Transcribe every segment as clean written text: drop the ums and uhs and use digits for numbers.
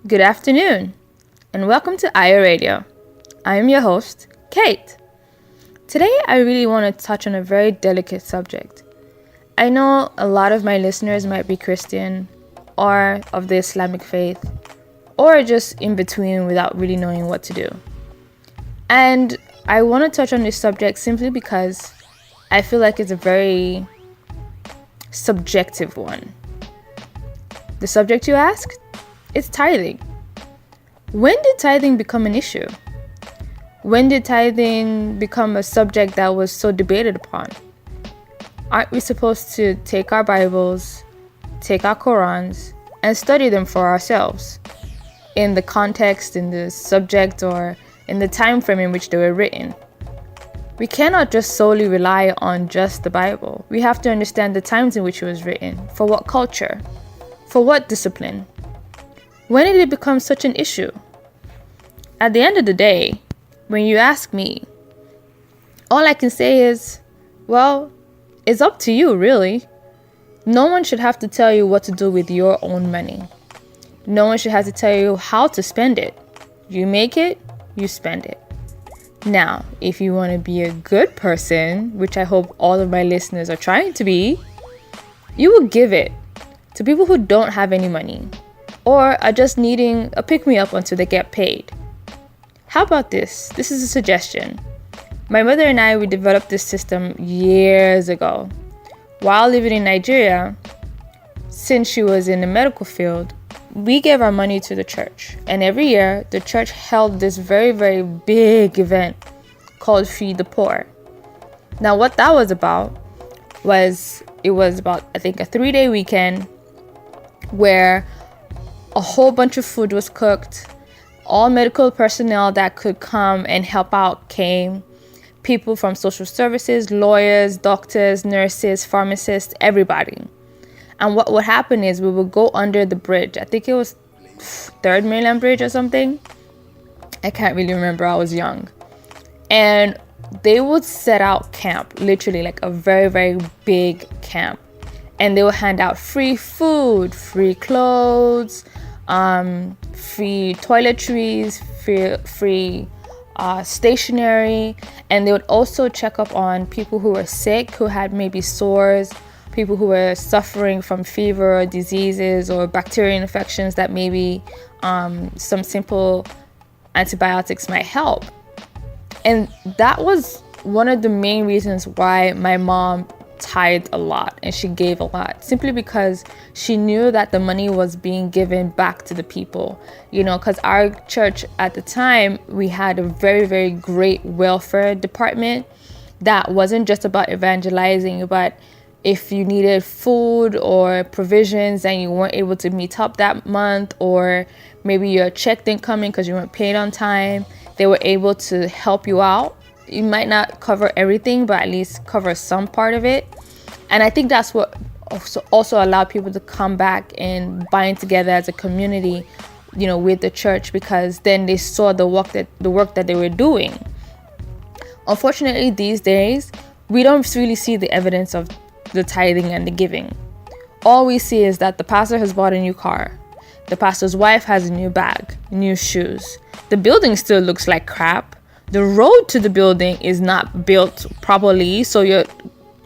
Good afternoon, and welcome to Ayo Radio. I am your host, Kate. Today, I really want to touch on a very delicate subject. I know a lot of my listeners might be Christian, or of the Islamic faith, or just in between without really knowing what to do. And I want to touch on this subject simply because I feel like it's a very subjective one. The subject, you ask? It's tithing. When did tithing become an issue? When did tithing become a subject that was so debated upon? Aren't we supposed to take our Bibles, take our Qurans, and study them for ourselves in the context, in the subject, or in the time frame in which they were written? We cannot just solely rely on just the Bible. We have to understand the times in which it was written, for what culture, for what discipline. When did it become such an issue? At the end of the day, when you ask me, all I can say is, well, it's up to you, really. No one should have to tell you what to do with your own money. No one should have to tell you how to spend it. You make it, you spend it. Now, if you want to be a good person, which I hope all of my listeners are trying to be, you will give it to people who don't have any money, or are just needing a pick-me-up until they get paid. How about this? This is a suggestion. My mother and I, we developed this system years ago. While living in Nigeria, since she was in the medical field, we gave our money to the church. And every year, the church held this very, very big event called Feed the Poor. Now, what that was about was, it was about, I think, a 3-day weekend where a whole bunch of food was cooked. All medical personnel that could come and help out came. People from social services, lawyers, doctors, nurses, pharmacists, everybody. And what would happen is we would go under the bridge. I think it was 3rd Mainland Bridge or something. I can't really remember. I was young. And they would set out camp, literally like a very, very big camp. And they would hand out free food, free clothes, free toiletries, free stationery, and they would also check up on people who were sick, who had maybe sores, people who were suffering from fever or diseases or bacterial infections that maybe some simple antibiotics might help. And that was one of the main reasons why my mom tithed a lot and she gave a lot, simply because she knew that the money was being given back to the people, because our church at the time, we had a very, very great welfare department that wasn't just about evangelizing, but if you needed food or provisions and you weren't able to meet up that month, or maybe your check didn't come in because you weren't paid on time, they were able to help you out. You might not cover everything, but at least cover some part of it. And I think that's what also allowed people to come back and bind together as a community, with the church, because then they saw the work that they were doing. Unfortunately, these days, we don't really see the evidence of the tithing and the giving. All we see is that the pastor has bought a new car. The pastor's wife has a new bag, new shoes. The building still looks like crap. The road to the building is not built properly, so you're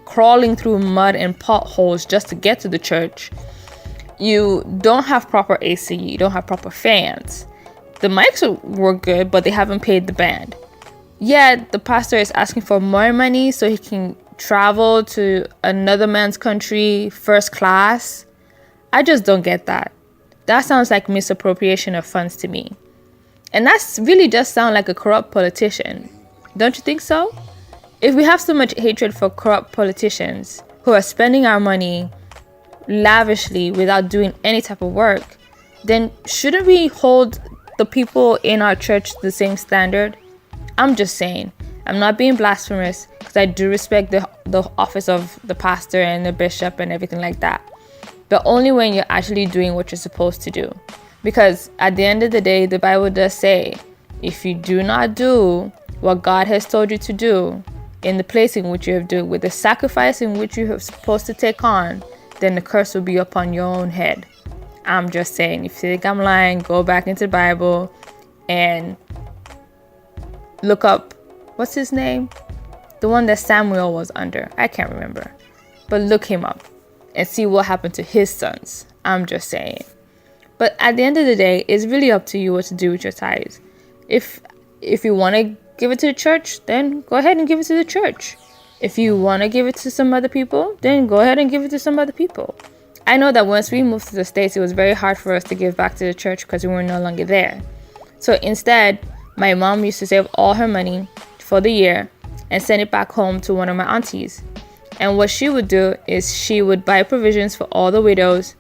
crawling through mud and potholes just to get to the church. You don't have proper AC, you don't have proper fans. The mics were good, but they haven't paid the band. Yet the pastor is asking for more money so he can travel to another man's country first class. I just don't get that. That sounds like misappropriation of funds to me. And that's really just sound like a corrupt politician. Don't you think so? If we have so much hatred for corrupt politicians who are spending our money lavishly without doing any type of work, then shouldn't we hold the people in our church to the same standard? I'm just saying. I'm not being blasphemous, because I do respect the office of the pastor and the bishop and everything like that. But only when you're actually doing what you're supposed to do. Because at the end of the day, the Bible does say, if you do not do what God has told you to do in the place in which you have done, with the sacrifice in which you are supposed to take on, then the curse will be upon your own head. I'm just saying. If you think I'm lying, go back into the Bible and look up, what's his name? The one that Samuel was under. I can't remember. But look him up and see what happened to his sons. I'm just saying. But at the end of the day, it's really up to you what to do with your tithes. If you want to give it to the church, then go ahead and give it to the church. If you want to give it to some other people, then go ahead and give it to some other people. I know that once we moved to the States, it was very hard for us to give back to the church because we were no longer there. So instead, my mom used to save all her money for the year and send it back home to one of my aunties. And what she would do is she would buy provisions for all the widows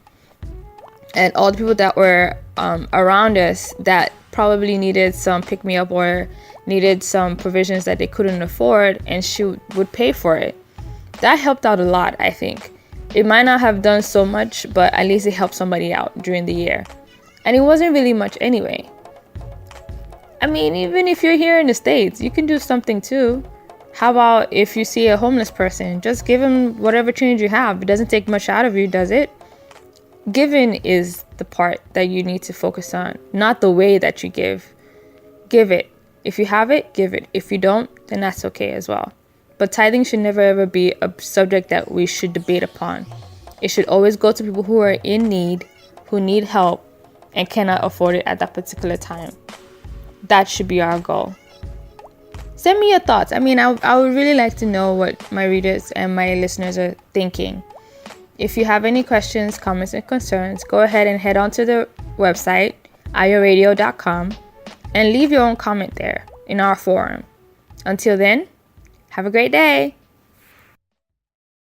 and all the people that were around us that probably needed some pick-me-up or needed some provisions that they couldn't afford, and she would pay for it. That helped out a lot, I think. It might not have done so much, but at least it helped somebody out during the year. And it wasn't really much anyway. I mean, even if you're here in the States, you can do something too. How about if you see a homeless person, just give him whatever change you have. It doesn't take much out of you, does it? Giving is the part that you need to focus on, not the way that you give. Give it. If you have it, give it. If you don't, then that's okay as well. But tithing should never ever be a subject that we should debate upon. It should always go to people who are in need, who need help, and cannot afford it at that particular time. That should be our goal. Send me your thoughts. I mean, I would really like to know what my readers and my listeners are thinking. If you have any questions, comments, and concerns, go ahead and head on to the website, ayoradio.com, and leave your own comment there in our forum. Until then, have a great day.